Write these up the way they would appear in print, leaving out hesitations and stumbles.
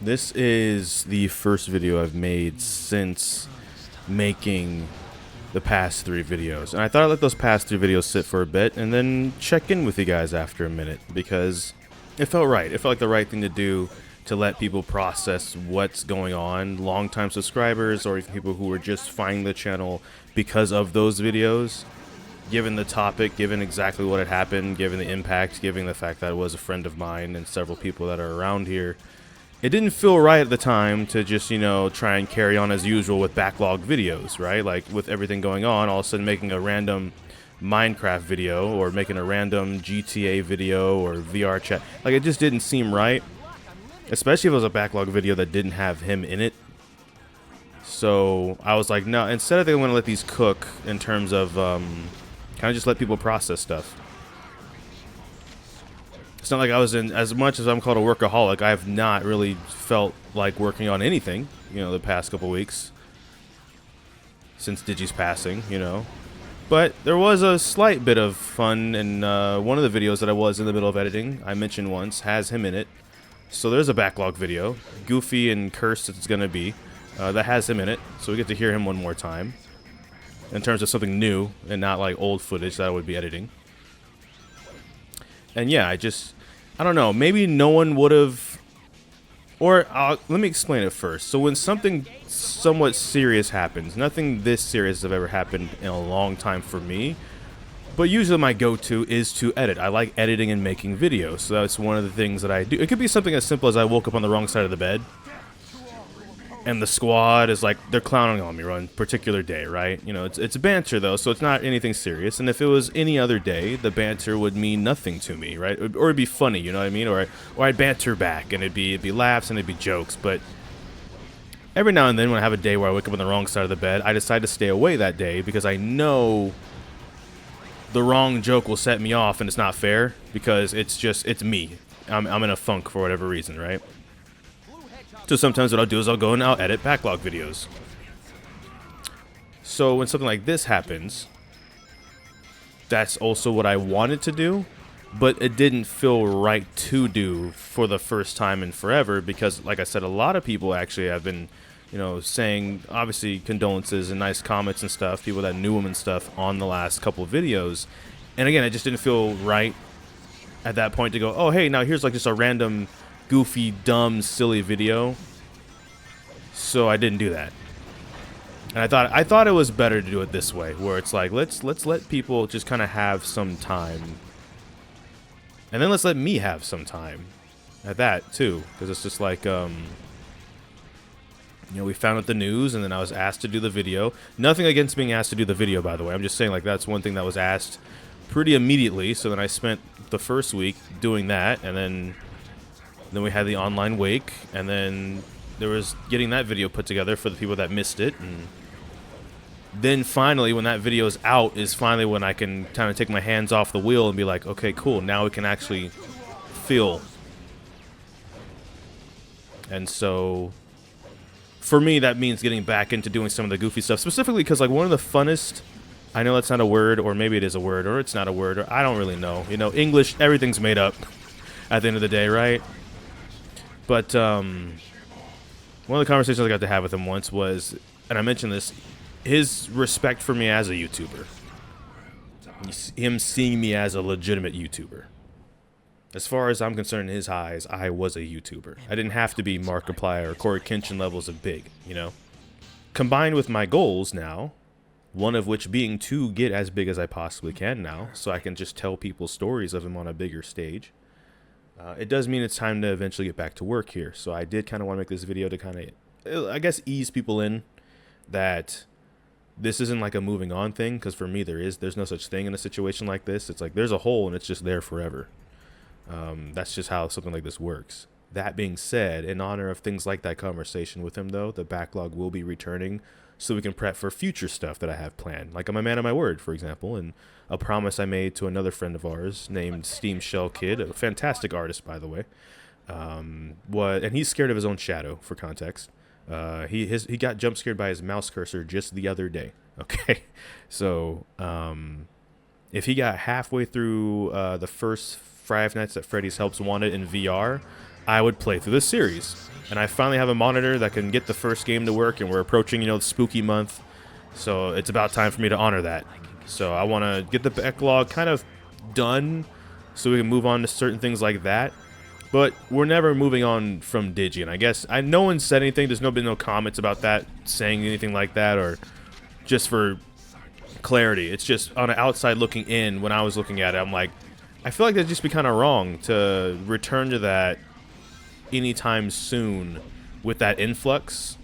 This is the first video I've made since making the past 3 videos. And I thought I'd let those past 3 videos sit for a bit and then check in with you guys after a minute because it felt right. It felt like the right thing to do to let people process what's going on. Longtime subscribers or even people who were just finding the channel because of those videos. Given the topic, given exactly what had happened, given the impact, given the fact that it was a friend of mine and several people that are around here, it didn't feel right at the time to just, try and carry on as usual with backlog videos, right? Like with everything going on, all of a sudden making a random Minecraft video or making a random GTA video or VR chat. Like it just didn't seem right, especially if it was a backlog video that didn't have him in it. So I was like, no, instead I think I'm going to let these cook in terms of kind of just let people process stuff. It's not like I was in, as much as I'm called a workaholic, I have not really felt like working on anything, the past couple weeks. Since Digi's passing, But there was a slight bit of fun in one of the videos that I was in the middle of editing. I mentioned once, has him in it. So there's a backlog video. Goofy and cursed it's going to be. That has him in it. So we get to hear him one more time. In terms of something new and not like old footage that I would be editing. And yeah, I don't know, maybe no one would have, or let me explain it first. So when something somewhat serious happens, nothing this serious has ever happened in a long time for me, but usually my go-to is to edit. I like editing and making videos, so that's one of the things that I do. It could be something as simple as I woke up on the wrong side of the bed, and the squad is like, they're clowning on me on a particular day, right? It's banter though, so it's not anything serious. And if it was any other day, the banter would mean nothing to me, right? Or it'd be funny, you know what I mean? Or I'd banter back, and it'd be laughs and it'd be jokes. But every now and then, when I have a day where I wake up on the wrong side of the bed, I decide to stay away that day because I know the wrong joke will set me off, and it's not fair because it's me. I'm in a funk for whatever reason, right? So sometimes what I'll do is I'll go and I'll edit backlog videos. So when something like this happens, that's also what I wanted to do, but it didn't feel right to do for the first time in forever because, like I said, a lot of people actually have been, saying, obviously, condolences and nice comments and stuff, people that knew him and stuff on the last couple of videos. And again, it just didn't feel right at that point to go, oh, hey, now here's like just a random goofy, dumb, silly video. So I didn't do that. And I thought it was better to do it this way, where it's like let's let people just kind of have some time. And then let's let me have some time at that too, because it's just like we found out the news and then I was asked to do the video. Nothing against being asked to do the video, by the way. I'm just saying, like, that's one thing that was asked pretty immediately. So then I spent the first week doing that, and then we had the online wake, and then there was getting that video put together for the people that missed it. And then finally, when that video is out, is finally when I can kind of take my hands off the wheel and be like, okay, cool, now we can actually feel. And so for me, that means getting back into doing some of the goofy stuff, specifically because, like, one of the funnest, I know that's not a word, or maybe it is a word, or it's not a word, or I don't really know. English, everything's made up at the end of the day, right? But one of the conversations I got to have with him once was, and I mentioned this, his respect for me as a YouTuber. Him seeing me as a legitimate YouTuber. As far as I'm concerned, in his eyes, I was a YouTuber. I didn't have to be Markiplier or Corey Kenshin levels of big, Combined with my goals now, one of which being to get as big as I possibly can now, so I can just tell people stories of him on a bigger stage. It does mean it's time to eventually get back to work here. So I did kind of want to make this video to kind of, I guess, ease people in that this isn't like a moving on thing. Because for me, there's no such thing in a situation like this. It's like there's a hole and it's just there forever. That's just how something like this works. That being said, in honor of things like that conversation with him, though, the backlog will be returning so we can prep for future stuff that I have planned. Like I'm a man of my word, for example, and a promise I made to another friend of ours named Steam Shell Kid, a fantastic artist, by the way. And he's scared of his own shadow, for context. He got jump scared by his mouse cursor just the other day. Okay, so if he got halfway through the first Five Nights at Freddy's Helps Wanted in VR, I would play through this series. and I finally have a monitor that can get the first game to work, and we're approaching, you know, the spooky month. So it's about time for me to honor that. So I want to get the backlog kind of done so we can move on to certain things like that. But we're never moving on from Digi, and I guess no one said anything. There's been no comments about that, saying anything like that, or just for clarity. It's just on the outside looking in. When I was looking at it, I'm like, I feel like that'd just be kind of wrong to return to that anytime soon with that influx.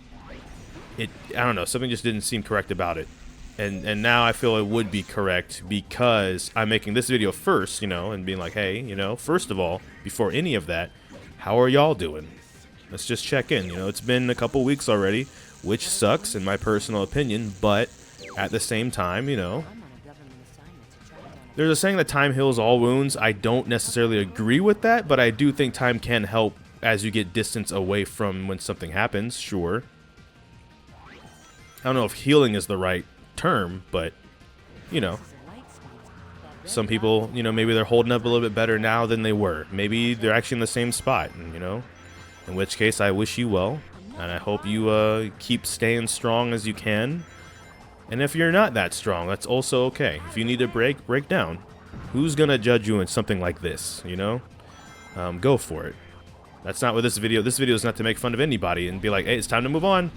I don't know, something just didn't seem correct about it. And now I feel it would be correct because I'm making this video first, you know, and being like, hey, you know, first of all, before any of that, how are y'all doing? Let's just check in. You know, it's been a couple weeks already, which sucks in my personal opinion, but at the same time, you know, there's a saying that time heals all wounds. I don't necessarily agree with that, but I do think time can help as you get distance away from when something happens, sure. I don't know if healing is the right term, but, you know, some people, you know, maybe they're holding up a little bit better now than they were. Maybe they're actually in the same spot, and, you know, in which case I wish you well, and I hope you keep staying strong as you can. And if you're not that strong, that's also okay. If you need a break, break down. Who's gonna judge you in something like this, you know? Go for it. That's not what this video is not to make fun of anybody and be like, hey, it's time to move on.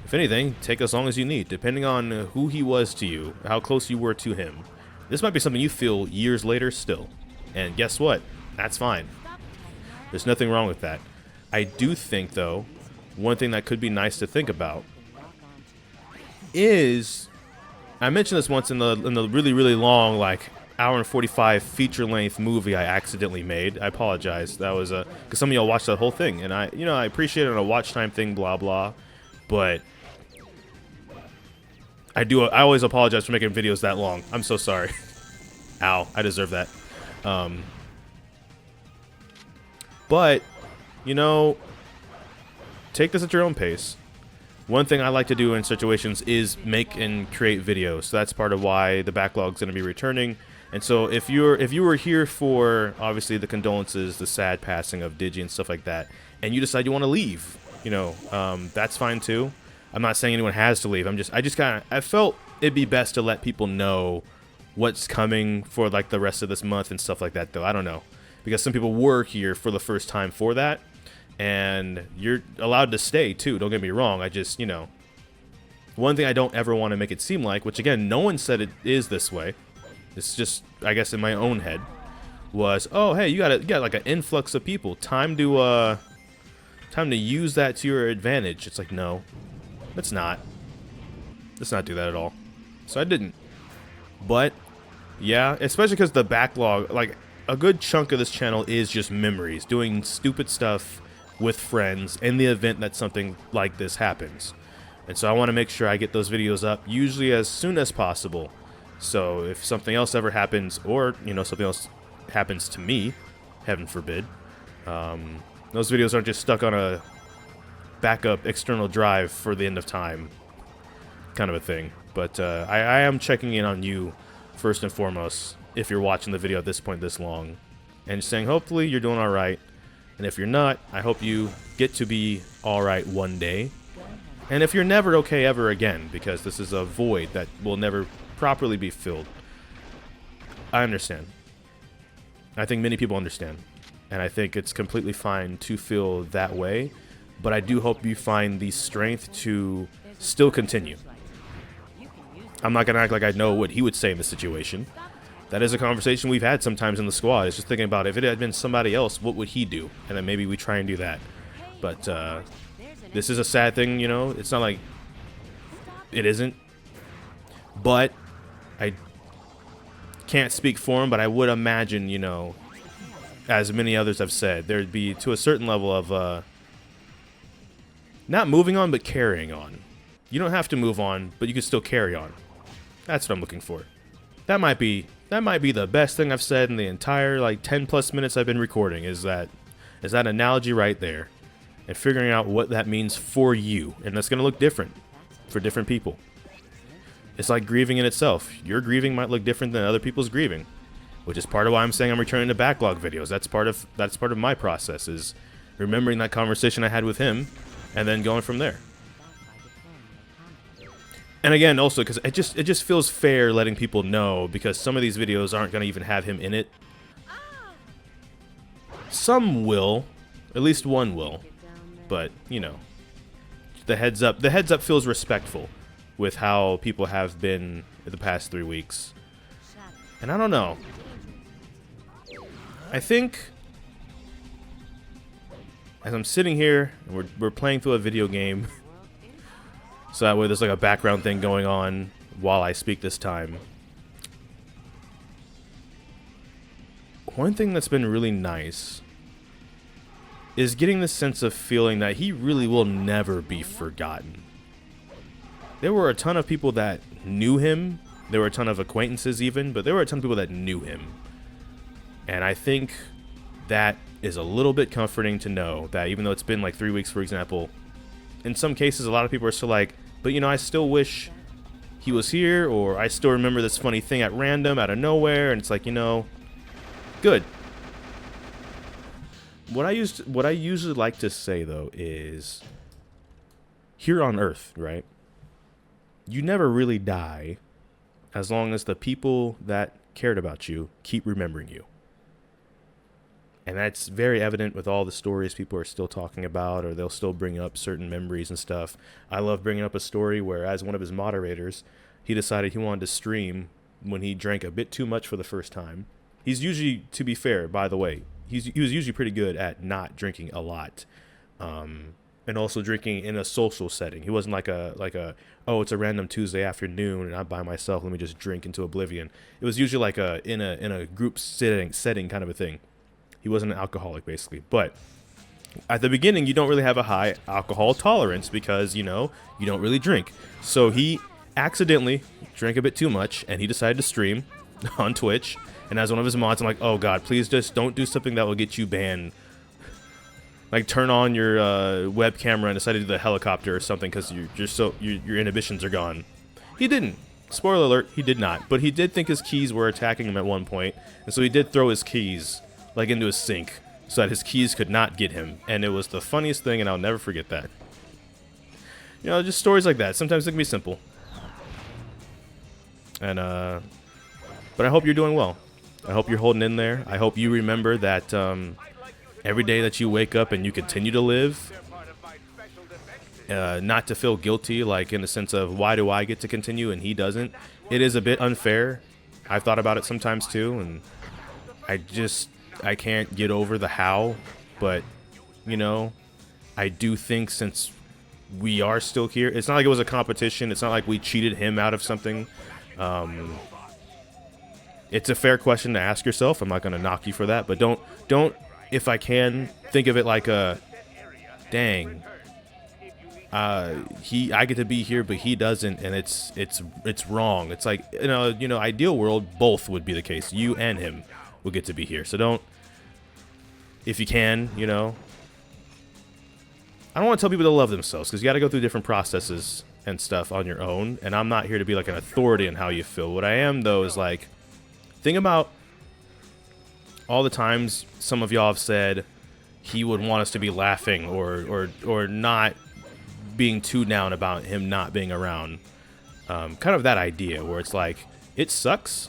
If anything, take as long as you need, depending on who he was to you, how close you were to him. This might be something you feel years later still. And guess what? That's fine. There's nothing wrong with that. I do think, though, one thing that could be nice to think about is, I mentioned this once in the really, really long, like, hour and 45 feature-length movie I accidentally made. I apologize. That was because some of y'all watched that whole thing, and I appreciate it on a watch time thing, blah blah. But I always apologize for making videos that long. I'm so sorry. Ow, I deserve that. But, you know, take this at your own pace. One thing I like to do in situations is make and create videos. So that's part of why the backlog's going to be returning. And so if you were here for, obviously, the condolences, the sad passing of Digi and stuff like that, and you decide you want to leave, you know, that's fine too. I'm not saying anyone has to leave. I felt it'd be best to let people know what's coming for, like, the rest of this month and stuff like that, though. I don't know. Because some people were here for the first time for that. And you're allowed to stay, too. Don't get me wrong. I just, you know, one thing I don't ever want to make it seem like, which, again, no one said it is this way. It's just, I guess, in my own head, was, oh, hey, you got like an influx of people. Time to use that to your advantage. It's like, no, let's not. Let's not do that at all. So I didn't. But, yeah, especially because the backlog, like, a good chunk of this channel is just memories, doing stupid stuff with friends in the event that something like this happens. And so I want to make sure I get those videos up, usually as soon as possible. So if something else ever happens, or, you know, something else happens to me, heaven forbid, those videos aren't just stuck on a backup external drive for the end of time kind of a thing. But I am checking in on you first and foremost if you're watching the video at this point this long, and saying hopefully you're doing all right. And if you're not, I hope you get to be all right one day. And if you're never okay ever again, because this is a void that will never properly be filled, I understand. I think many people understand. And I think it's completely fine to feel that way. But I do hope you find the strength to still continue. I'm not going to act like I know what he would say in this situation. That is a conversation we've had sometimes in the squad. It's just thinking about, if it had been somebody else, what would he do? And then maybe we try and do that. But this is a sad thing, you know? It's not like it isn't. But I can't speak for him, but I would imagine, you know, as many others have said, there'd be, to a certain level of not moving on, but carrying on. You don't have to move on, but you can still carry on. That's what I'm looking for. That might be the best thing I've said in the entire, like, 10+ minutes I've been recording, is that analogy right there. And figuring out what that means for you. And that's going to look different for different people. It's like grieving in itself. Your grieving might look different than other people's grieving, which is part of why I'm saying I'm returning to backlog videos. That's part of my process, is remembering that conversation I had with him, and then going from there. And again, also because it just feels fair letting people know, because some of these videos aren't going to even have him in it. Some will, at least one will, but you know, the heads up feels respectful with how people have been the past 3 weeks. And I don't know. I think as I'm sitting here and we're playing through a video game, so that way there's like a background thing going on while I speak this time. One thing that's been really nice is getting the sense of feeling that he really will never be forgotten. There were a ton of people that knew him. There were a ton of acquaintances even, but there were a ton of people that knew him. And I think that is a little bit comforting to know that even though it's been like 3 weeks, for example, in some cases a lot of people are still like, but you know, I still wish he was here, or I still remember this funny thing at random out of nowhere. And it's like, you know, good. What I usually like to say though is, here on Earth, right? You never really die as long as the people that cared about you keep remembering you. And that's very evident with all the stories people are still talking about, or they'll still bring up certain memories and stuff. I love bringing up a story where, as one of his moderators, he decided he wanted to stream when he drank a bit too much for the first time. He's usually, to be fair, by the way, he was usually pretty good at not drinking a lot, and also drinking in a social setting. He wasn't like a oh, it's a random Tuesday afternoon and I'm by myself, let me just drink into oblivion. It was usually like in a group setting kind of a thing. He wasn't an alcoholic, basically. But at the beginning, you don't really have a high alcohol tolerance because, you know, you don't really drink. So he accidentally drank a bit too much, and he decided to stream on Twitch. And as one of his mods, I'm like, oh god, please just don't do something that will get you banned. Like turn on your web camera and decide to do the helicopter or something because your inhibitions are gone. He didn't. Spoiler alert, he did not. But he did think his keys were attacking him at one point, and so he did throw his keys like into his sink so that his keys could not get him. And it was the funniest thing, and I'll never forget that. You know, just stories like that. Sometimes it can be simple. And but I hope you're doing well. I hope you're holding in there. I hope you remember that every day that you wake up and you continue to live, not to feel guilty, like in the sense of, why do I get to continue and he doesn't? It is a bit unfair. I've thought about it sometimes too, and I can't get over the how, but, you know, I do think since we are still here, it's not like it was a competition. It's not like we cheated him out of something. It's a fair question to ask yourself. I'm not going to knock you for that, but don't, if I can, think of it like a, dang, I get to be here, but he doesn't, and it's wrong. It's like, you know, ideal world, both would be the case. You and him would get to be here. So don't, if you can, you know, I don't want to tell people to love themselves, because you got to go through different processes and stuff on your own, and I'm not here to be like an authority on how you feel. What I am, though, is like, think about all the times some of y'all have said he would want us to be laughing or not being too down about him not being around. Kind of that idea where it's like, it sucks,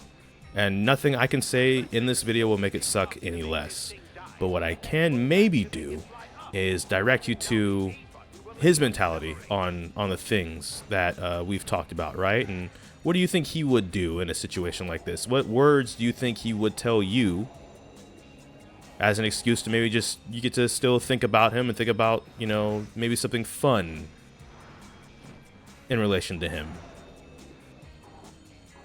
and nothing I can say in this video will make it suck any less. But what I can maybe do is direct you to his mentality on the things that we've talked about, right? And what do you think he would do in a situation like this? What words do you think he would tell you as an excuse to maybe just, you get to still think about him and think about, you know, maybe something fun in relation to him?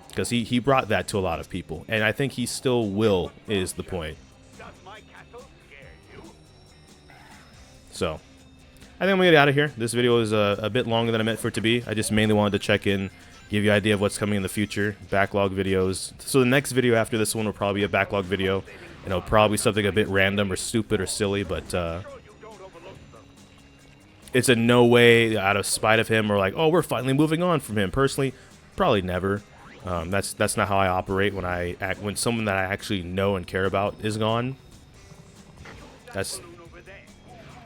Because he brought that to a lot of people, and I think he still will, is the point. So, I think I'm going to get out of here. This video is a bit longer than I meant for it to be. I just mainly wanted to check in, give you an idea of what's coming in the future, backlog videos. So the next video after this one will probably be a backlog video. You know, probably something a bit random or stupid or silly, but it's in no way out of spite of him or like, oh, we're finally moving on from him. Personally, probably never. That's not how I operate when someone that I actually know and care about is gone.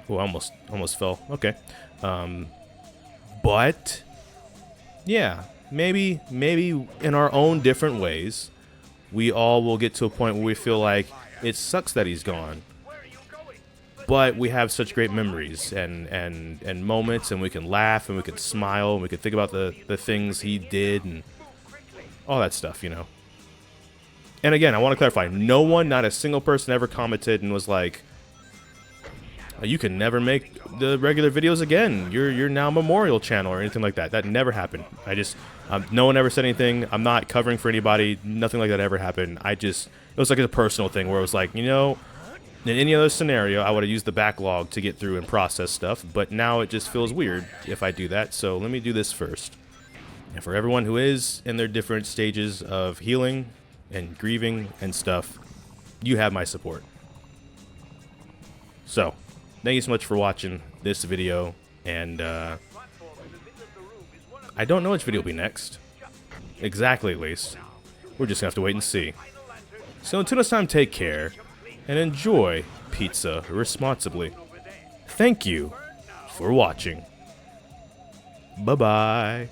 Oh, almost fell. Okay. But yeah, maybe in our own different ways, we all will get to a point where we feel like it sucks that he's gone. But we have such great memories and moments, and we can laugh and we can smile and we can think about the things he did and all that stuff, you know. And again, I want to clarify, no one, not a single person ever commented and was like, you can never make the regular videos again. You're now a memorial channel or anything like that. That never happened. No one ever said anything. I'm not covering for anybody. Nothing like that ever happened. It was like a personal thing where it was like, you know, in any other scenario, I would have used the backlog to get through and process stuff. But now it just feels weird if I do that. So let me do this first. And for everyone who is in their different stages of healing and grieving and stuff, you have my support. So, thank you so much for watching this video, and I don't know which video will be next. Exactly, at least. We're just gonna have to wait and see. So until next time, take care, and enjoy pizza responsibly. Thank you for watching. Bye-bye.